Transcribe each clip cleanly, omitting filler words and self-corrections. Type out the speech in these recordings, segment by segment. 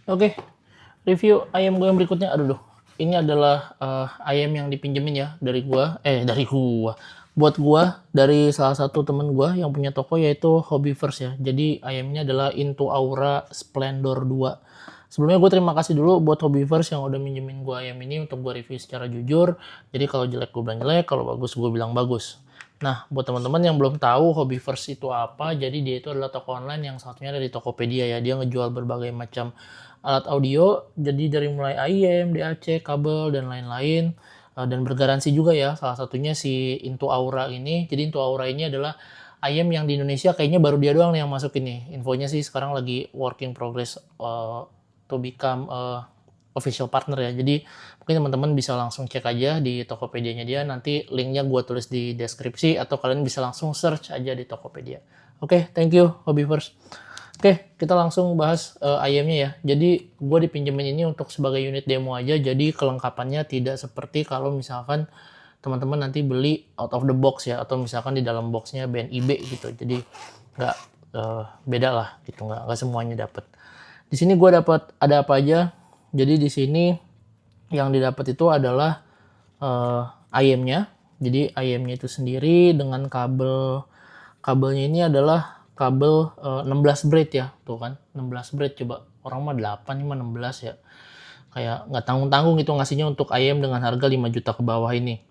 Oke, review ayam gue yang berikutnya. Aduh, duh. Ini adalah ayam yang dipinjemin ya dari gua. Dari gua. Buat gua dari salah satu temen gua yang punya toko yaitu Hobbyverse ya. Jadi ayam ini adalah Into Aura Splendor 2. Sebelumnya gue terima kasih dulu buat Hobbyverse yang udah minjemin gua ayam ini untuk gua review secara jujur. Jadi kalau jelek gue bilang jelek, kalau bagus gue bilang bagus. Nah, buat teman-teman yang belum tahu Hobbyverse itu apa, jadi dia itu adalah toko online yang satunya dari Tokopedia ya. Dia ngejual berbagai macam alat audio, jadi dari mulai IM, DAC, kabel, dan lain-lain. Dan bergaransi juga ya, salah satunya si Into Aura ini. Jadi Into Aura ini adalah IM yang di Indonesia kayaknya baru dia doang nih yang masuk ini. Infonya sih sekarang lagi working progress to become official partner ya. Jadi mungkin teman-teman bisa langsung cek aja di Tokopedia-nya dia. Nanti linknya gue tulis di deskripsi atau kalian bisa langsung search aja di Tokopedia. Oke, thank you Hobbyverse. Oke, kita langsung bahas ayamnya ya. Jadi gue dipinjemin ini untuk sebagai unit demo aja. Jadi kelengkapannya tidak seperti kalau misalkan teman-teman nanti beli out of the box ya, atau misalkan di dalam boxnya BNIB gitu. Jadi nggak beda lah gitu, nggak semuanya dapet. Di sini gue dapat ada apa aja. Jadi di sini yang didapat itu adalah ayamnya. Jadi ayamnya itu sendiri dengan kabelnya ini adalah kabel 16 braid ya, tuh kan 16 braid. Coba orang mah 8 ini mah 16 ya, kayak nggak tanggung-tanggung gitu ngasihnya untuk ayam dengan harga 5 juta ke bawah ini.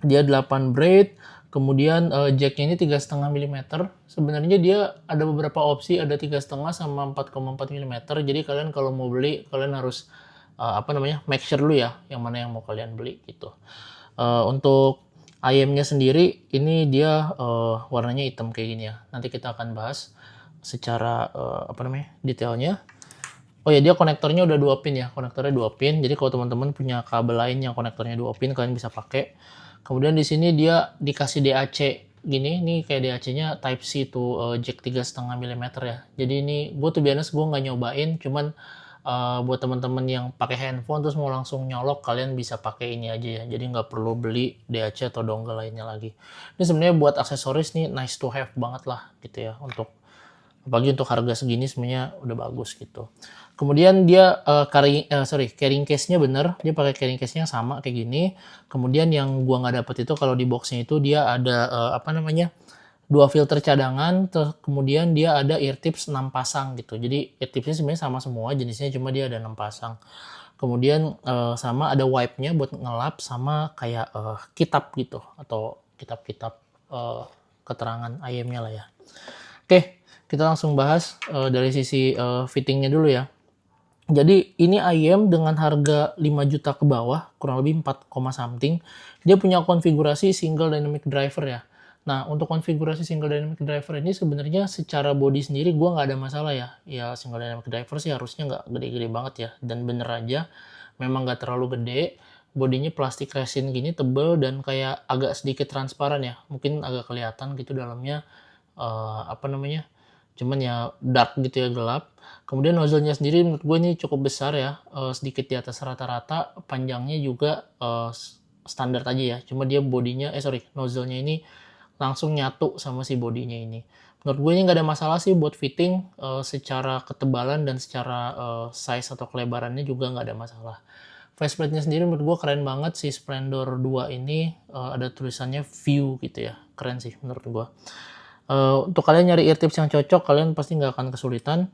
Dia 8 braid, kemudian jacknya ini 3,5 mm. Sebenarnya dia ada beberapa opsi, ada 3,5 sama 4,4 mm. Jadi kalian kalau mau beli, kalian harus make sure dulu ya yang mana yang mau kalian beli gitu. Untuk ayamnya sendiri ini dia warnanya hitam kayak gini ya. Nanti kita akan bahas secara detailnya. Oh ya, dia konektornya udah 2 pin ya. Konektornya 2 pin. Jadi kalau teman-teman punya kabel lain yang konektornya 2 pin, kalian bisa pakai. Kemudian di sini dia dikasih DAC gini. Ini kayak DAC-nya Type C tuh, jack 3,5 mm ya. Jadi ini gue tuh biasa gue nggak nyobain, cuman buat teman-teman yang pakai handphone terus mau langsung nyolok, kalian bisa pakai ini aja ya. Jadi nggak perlu beli DAC atau dongle lainnya lagi. Ini sebenarnya buat aksesoris nih nice to have banget lah gitu ya, untuk apalagi untuk harga segini sebenarnya udah bagus gitu. Kemudian dia carrying case-nya bener, dia pakai carrying case-nya sama kayak gini. Kemudian yang gua nggak dapet itu kalau di box-nya itu dia ada dua filter cadangan, terus kemudian dia ada ear tips 6 pasang gitu. Jadi ear tipsnya sebenarnya sama semua jenisnya, cuma dia ada 6 pasang. Kemudian sama ada wipe-nya buat ngelap, sama kayak kitab gitu, atau kitab-kitab keterangan ayamnya lah ya. Oke, kita langsung bahas dari sisi fittingnya dulu ya. Jadi ini ayam dengan harga 5 juta ke bawah, kurang lebih 4, something. Dia punya konfigurasi single dynamic driver ya. Nah, untuk konfigurasi single dynamic driver ini sebenarnya secara body sendiri gue nggak ada masalah ya. Ya single dynamic driver sih harusnya nggak gede-gede banget ya. Dan bener aja, memang nggak terlalu gede. Bodinya plastik resin gini, tebel dan kayak agak sedikit transparan ya. Mungkin agak kelihatan gitu dalamnya cuman ya dark gitu ya, gelap. Kemudian nozzle-nya sendiri menurut gue ini cukup besar ya, sedikit di atas rata-rata. Panjangnya juga standar aja ya, cuma dia nozzle-nya ini langsung nyatu sama si bodinya ini. Menurut gue ini nggak ada masalah sih buat fitting, secara ketebalan dan secara size atau kelebarannya juga nggak ada masalah. Faceplate-nya sendiri menurut gue keren banget, si Splendor 2 ini ada tulisannya view gitu ya, keren sih menurut gue. Untuk kalian nyari ear tips yang cocok, kalian pasti nggak akan kesulitan.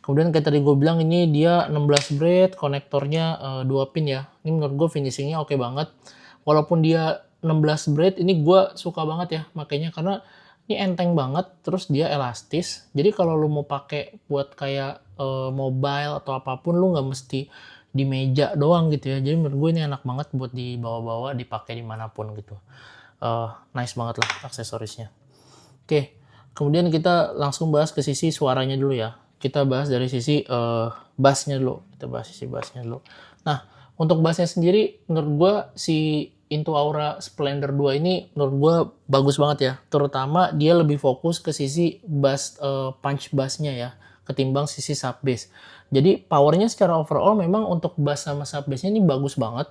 Kemudian kayak tadi gue bilang, ini dia 16 braid, konektornya 2 pin ya. Ini menurut gue finishingnya oke banget. Walaupun dia 16 braid, ini gue suka banget ya makanya, karena ini enteng banget, terus dia elastis. Jadi kalau lu mau pakai buat kayak mobile atau apapun, lu nggak mesti di meja doang gitu ya. Jadi menurut gue ini enak banget buat dibawa-bawa, dipakai dimanapun gitu. Nice banget lah aksesorisnya. Oke, kemudian kita langsung bahas ke sisi suaranya dulu ya. Kita bahas dari sisi bassnya dulu. Nah, untuk bassnya sendiri menurut gue si Into Aura Splendor 2 ini menurut gue bagus banget ya. Terutama dia lebih fokus ke sisi bass, punch bassnya ya, ketimbang sisi sub bass. Jadi powernya secara overall memang untuk bass sama sub bassnya ini bagus banget,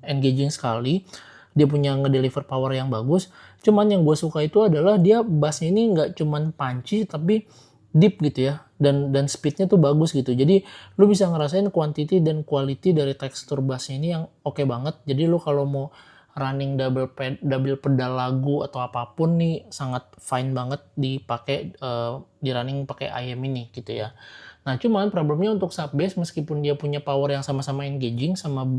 engaging sekali. Dia punya ngedeliver power yang bagus. Cuman yang gue suka itu adalah dia bassnya ini nggak cuman punchy tapi deep gitu ya. dan speednya tuh bagus gitu. Jadi lu bisa ngerasain quantity dan quality dari tekstur bassnya ini yang oke banget. Jadi lu kalau mau running double pedal lagu atau apapun nih sangat fine banget dipakai di running pakai IM ini gitu ya. Nah cuman problemnya untuk sub bass meskipun dia punya power yang sama-sama engaging sama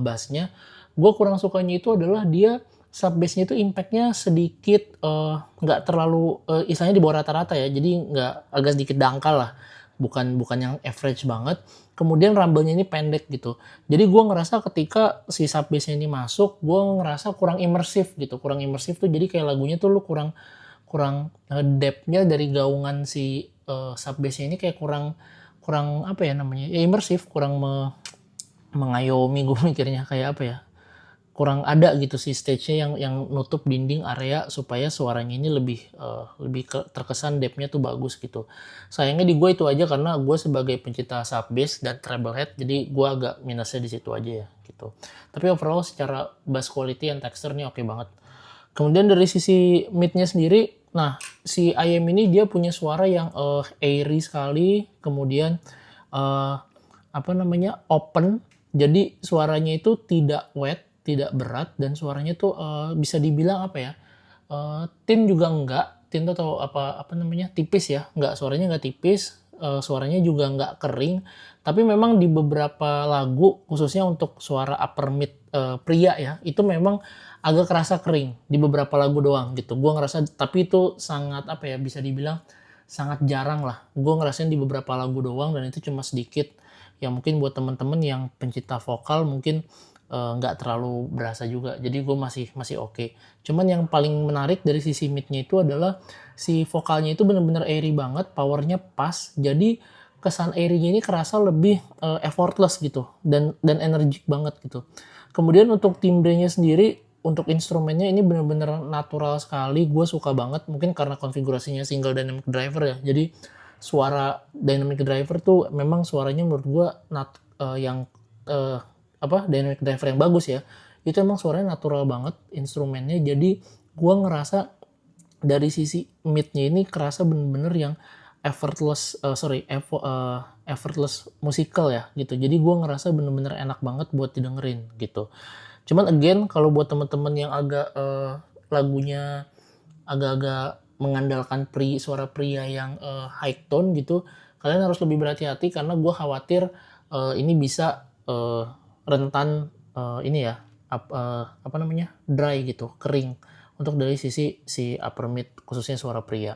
bassnya, gue kurang sukanya itu adalah dia sub bassnya itu impactnya sedikit nggak terlalu istilahnya di bawah rata-rata ya, jadi nggak agak sedikit dangkal lah, bukan yang average banget. Kemudian rumble-nya ini pendek gitu, jadi gue ngerasa ketika si sub bass-nya ini masuk, gue ngerasa kurang imersif gitu. Kurang imersif tuh jadi kayak lagunya tuh lu kurang depth-nya dari gaungan si sub bass-nya ini kayak kurang apa ya namanya ya, imersif, kurang mengayomi. Gue mikirnya kayak apa ya, kurang ada gitu sih stage-nya yang nutup dinding area supaya suaranya ini lebih terkesan depth-nya tuh bagus gitu. Sayangnya di gue itu aja karena gue sebagai pencinta sub bass dan treble head, jadi gue agak minusnya di situ aja ya gitu. Tapi overall secara bass quality and texture nih oke banget. Kemudian dari sisi mid-nya sendiri, nah si IM ini dia punya suara yang airy sekali, kemudian apa namanya open, jadi suaranya itu tidak wet, tidak berat, dan suaranya tuh bisa dibilang apa ya, thin juga enggak, thin atau apa namanya tipis ya, enggak, suaranya enggak tipis, suaranya juga enggak kering, tapi memang di beberapa lagu khususnya untuk suara upper mid pria ya, itu memang agak kerasa kering di beberapa lagu doang gitu. Gua ngerasa, tapi itu sangat apa ya, bisa dibilang sangat jarang lah. Gue ngerasain di beberapa lagu doang dan itu cuma sedikit. Ya mungkin buat temen-temen yang pencinta vokal mungkin nggak terlalu berasa juga. Jadi gue masih oke. Cuman yang paling menarik dari sisi midnya itu adalah si vokalnya itu bener-bener airy banget, powernya pas. Jadi kesan airy-nya ini kerasa lebih effortless gitu dan energik banget gitu. Kemudian untuk timbrenya sendiri, untuk instrumennya ini bener-bener natural sekali. Gue suka banget, mungkin karena konfigurasinya single dynamic driver ya. Jadi suara dynamic driver tuh memang suaranya menurut gue yang dynamic driver yang bagus ya, itu emang suaranya natural banget instrumennya. Jadi gue ngerasa dari sisi midnya ini kerasa bener-bener yang effortless musical ya gitu. Jadi gue ngerasa bener-bener enak banget buat didengerin gitu. Cuman again kalau buat temen-temen yang agak lagunya agak-agak mengandalkan suara pria yang high tone gitu, kalian harus lebih berhati-hati karena gue khawatir ini bisa rentan ini ya apa namanya dry gitu, kering untuk dari sisi si upper mid khususnya suara pria.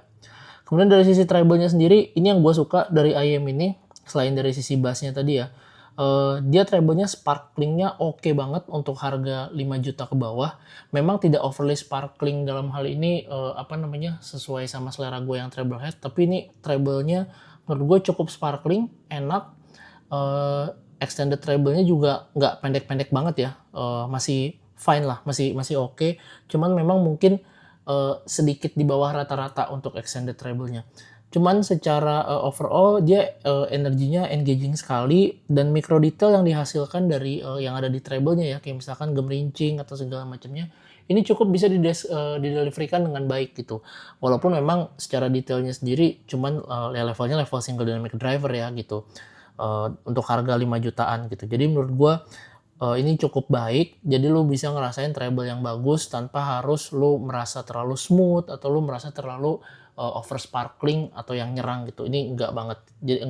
Kemudian dari sisi treble-nya sendiri, ini yang gue suka dari IM ini selain dari sisi bass-nya tadi ya. Dia treble-nya sparkling-nya oke banget untuk harga 5 juta ke bawah. Memang tidak overly sparkling dalam hal ini sesuai sama selera gue yang treble head, tapi ini treble-nya menurut gue cukup sparkling, enak. Extended treble-nya juga nggak pendek-pendek banget ya. Masih fine lah, masih oke. Cuman memang mungkin sedikit di bawah rata-rata untuk extended treble-nya. Cuman secara overall dia energinya engaging sekali dan micro detail yang dihasilkan dari yang ada di treble-nya ya, kayak misalkan gemerincing atau segala macamnya, ini cukup bisa dideliverykan dengan baik gitu. Walaupun memang secara detailnya sendiri cuman levelnya level single dynamic driver ya gitu. Untuk harga 5 jutaan gitu. Jadi menurut gua ini cukup baik, jadi lu bisa ngerasain treble yang bagus tanpa harus lu merasa terlalu smooth atau lu merasa terlalu over sparkling atau yang nyerang gitu. Ini enggak banget. Jadi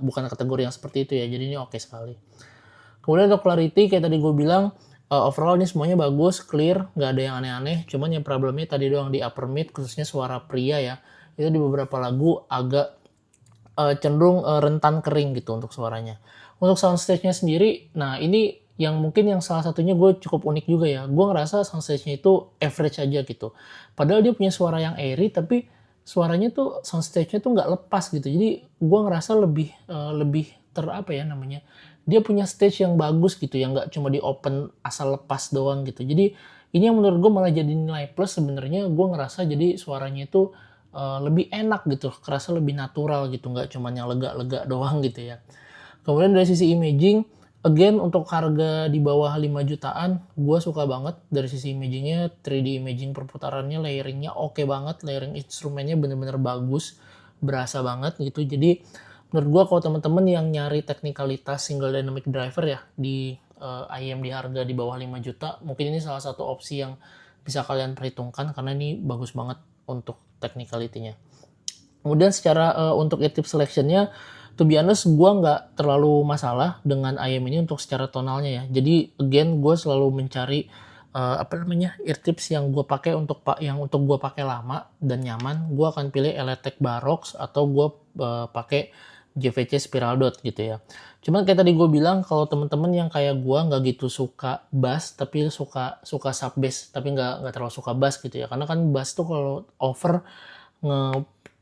bukan kategori yang seperti itu ya. Jadi ini oke sekali. Kemudian untuk clarity kayak tadi gue bilang, overall ini semuanya bagus, clear, nggak ada yang aneh-aneh. Cuman yang problemnya tadi doang di upper mid, khususnya suara pria ya, itu di beberapa lagu agak cenderung rentan kering gitu untuk suaranya. Untuk soundstage-nya sendiri, nah ini yang mungkin yang salah satunya gue cukup unik juga ya. Gue ngerasa soundstage-nya itu average aja gitu. Padahal dia punya suara yang airy, tapi suaranya tuh soundstage-nya tuh nggak lepas gitu. Jadi gue ngerasa lebih dia punya stage yang bagus gitu, yang nggak cuma di open asal lepas doang gitu. Jadi ini yang menurut gue malah jadi nilai plus sebenarnya. Gue ngerasa jadi suaranya itu lebih enak gitu, kerasa lebih natural gitu, nggak cuma yang lega-lega doang gitu ya. Kemudian dari sisi imaging, again untuk harga di bawah 5 jutaan, gue suka banget dari sisi imagingnya, 3D imaging perputarannya, layeringnya oke banget, layering instrumennya bener-bener bagus. berasa banget gitu. Jadi menurut gua kalau teman-teman yang nyari teknikalitas single dynamic driver ya di IM di harga di bawah 5 juta, mungkin ini salah satu opsi yang bisa kalian perhitungkan karena ini bagus banget untuk technicality-nya. Kemudian secara untuk ear tip selection-nya, to be honest gue nggak terlalu masalah dengan IM ini untuk secara tonalnya ya. Jadi again gue selalu mencari ear tips yang gue pakai untuk gue pakai lama dan nyaman. Gue akan pilih Eletec Barox atau gue pakai JVC Spiral Dot gitu ya. Cuman kayak tadi gue bilang, kalau temen-temen yang kayak gue nggak gitu suka bass tapi suka sub bass tapi nggak terlalu suka bass gitu ya. Karena kan bass tuh kalau over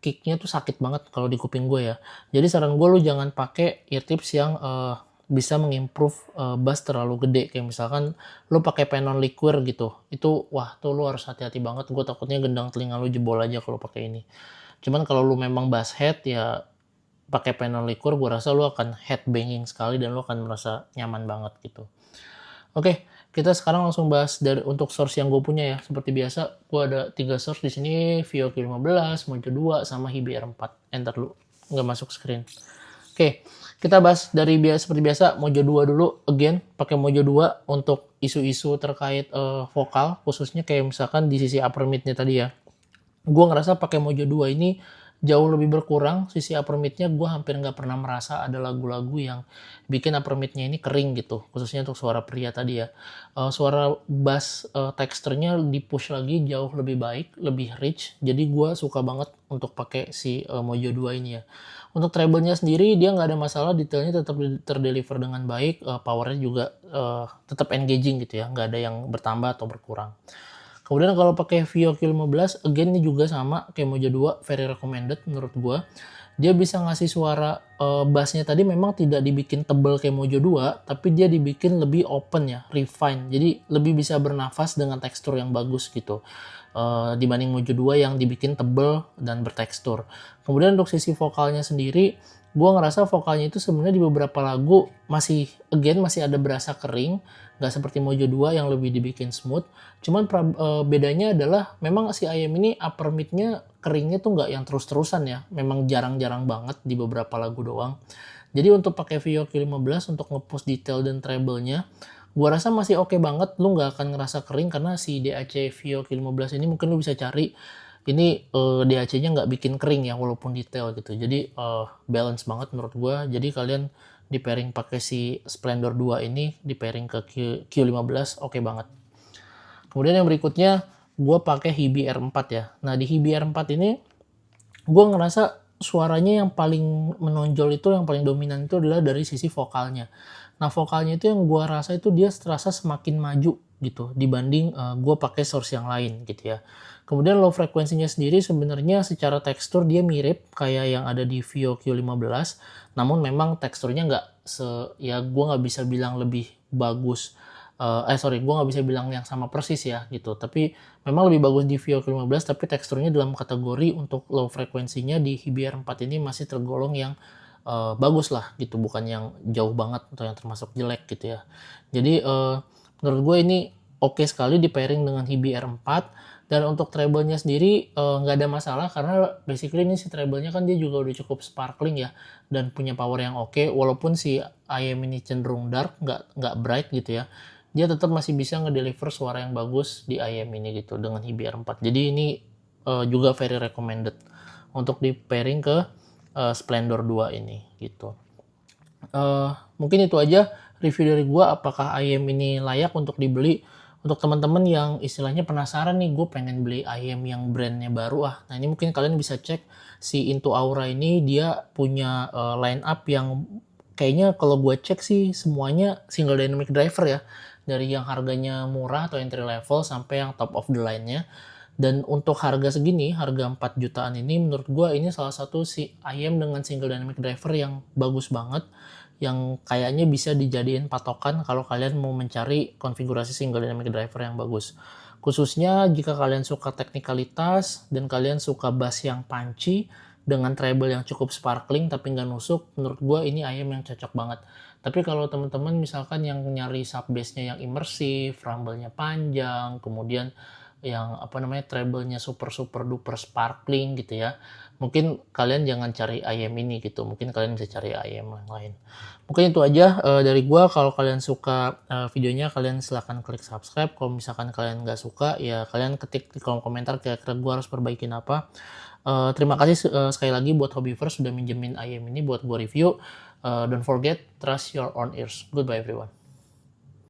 kicknya tuh sakit banget kalau di kuping gue ya. Jadi saran gue, lu jangan pakai ear tips yang bisa mengimprove bass terlalu gede. Kayak misalkan lu pakai Penon Liqueur gitu. Itu wah tuh lu harus hati-hati banget. Gue takutnya gendang telinga lu jebol aja kalau pakai ini. Cuman kalau lu memang bass head ya pakai Penon Liqueur, gue rasa lu akan head banging sekali dan lu akan merasa nyaman banget gitu. Oke, kita sekarang langsung bahas dari untuk source yang gue punya ya. Seperti biasa, gue ada 3 source di sini, Vio Q15, Mojo 2, sama Hibi R4. Enter dulu, nggak masuk screen. Oke, kita bahas dari seperti biasa Mojo 2 dulu. Again, pakai Mojo 2 untuk isu-isu terkait vokal, khususnya kayak misalkan di sisi upper mid-nya tadi ya. Gue ngerasa pakai Mojo 2 ini jauh lebih berkurang. Sisi upper mid-nya gue hampir nggak pernah merasa ada lagu-lagu yang bikin upper mid-nya ini kering gitu, khususnya untuk suara pria tadi ya. Suara bass teksturnya di-push lagi jauh lebih baik, lebih rich, jadi gue suka banget untuk pakai si Mojo 2 ini ya. Untuk treble-nya sendiri dia nggak ada masalah, detailnya tetap terdeliver dengan baik, powernya juga tetap engaging gitu ya, nggak ada yang bertambah atau berkurang. Kemudian kalau pakai Vio Q15, again ini juga sama kayak Mojo 2, very recommended menurut gua. Dia bisa ngasih suara bassnya tadi memang tidak dibikin tebal kayak Mojo 2, tapi dia dibikin lebih open ya, refine. Jadi lebih bisa bernafas dengan tekstur yang bagus gitu. Dibanding Mojo 2 yang dibikin tebal dan bertekstur. Kemudian untuk sisi vokalnya sendiri, gua ngerasa vokalnya itu sebenarnya di beberapa lagu masih ada berasa kering, nggak seperti Mojo 2 yang lebih dibikin smooth. Cuman bedanya adalah memang si IM ini upper mid-nya keringnya tuh nggak yang terus-terusan ya. Memang jarang-jarang banget di beberapa lagu doang. Jadi untuk pakai Vio Q15 untuk nge-push detail dan treble-nya, gua rasa masih oke banget. Lu nggak akan ngerasa kering karena si DAC Vio Q15 ini mungkin lu bisa cari. Ini DAC-nya nggak bikin kering ya walaupun detail gitu. Jadi balance banget menurut gua. Jadi kalian di pairing pakai si Splendor 2 ini, di pairing ke Q15 oke banget. Kemudian yang berikutnya gue pakai Hibi R4 ya. Nah di Hibi R4 ini gue ngerasa suaranya yang paling menonjol itu, yang paling dominan itu adalah dari sisi vokalnya. Nah vokalnya itu yang gue rasa itu dia terasa semakin maju gitu dibanding gue pakai source yang lain gitu ya. Kemudian low frekuensinya sendiri sebenarnya secara tekstur dia mirip kayak yang ada di Vio Q15, namun memang teksturnya nggak gue nggak bisa bilang lebih bagus. Gue nggak bisa bilang yang sama persis ya gitu, tapi memang lebih bagus di Vio Q15, tapi teksturnya dalam kategori untuk low frekuensinya di Hibi R4 ini masih tergolong yang bagus lah gitu, bukan yang jauh banget atau yang termasuk jelek gitu ya. Jadi menurut gue ini oke sekali di pairing dengan Hibi R4. Dan untuk treble-nya sendiri nggak ada masalah karena basically ini si treble-nya kan dia juga udah cukup sparkling ya dan punya power yang oke, walaupun si IM ini cenderung dark, nggak bright gitu ya. Dia tetap masih bisa ngedeliver suara yang bagus di IM ini gitu dengan Hibi R4. Jadi ini juga very recommended untuk di pairing ke Splendor 2 ini gitu. Mungkin itu aja review dari gua, apakah IM ini layak untuk dibeli. Untuk teman-teman yang istilahnya penasaran nih, gue pengen beli IM yang brandnya baru nah ini mungkin kalian bisa cek si Into Aura ini. Dia punya line up yang kayaknya kalau gue cek sih semuanya single dynamic driver ya, dari yang harganya murah atau entry level sampai yang top of the line-nya. Dan untuk harga segini, harga 4 jutaan ini, menurut gue ini salah satu si IM dengan single dynamic driver yang bagus banget, yang kayaknya bisa dijadiin patokan kalau kalian mau mencari konfigurasi single dynamic driver yang bagus. Khususnya jika kalian suka teknikalitas dan kalian suka bass yang punchy dengan treble yang cukup sparkling tapi nggak nusuk, menurut gue ini IM yang cocok banget. Tapi kalau teman-teman misalkan yang nyari sub bassnya yang imersif, rumble-nya panjang, kemudian yang apa namanya treble-nya super super duper sparkling gitu ya. Mungkin kalian jangan cari ayam ini gitu, mungkin kalian bisa cari ayam yang lain. Mungkin itu aja dari gua. Kalau kalian suka videonya, kalian silahkan klik subscribe. Kalau misalkan kalian nggak suka, ya kalian ketik di kolom komentar kira-kira gua harus perbaikin apa. Terima kasih sekali lagi buat Hobbyverse sudah minjemin ayam ini buat gua review. Don't forget, trust your own ears. Goodbye everyone.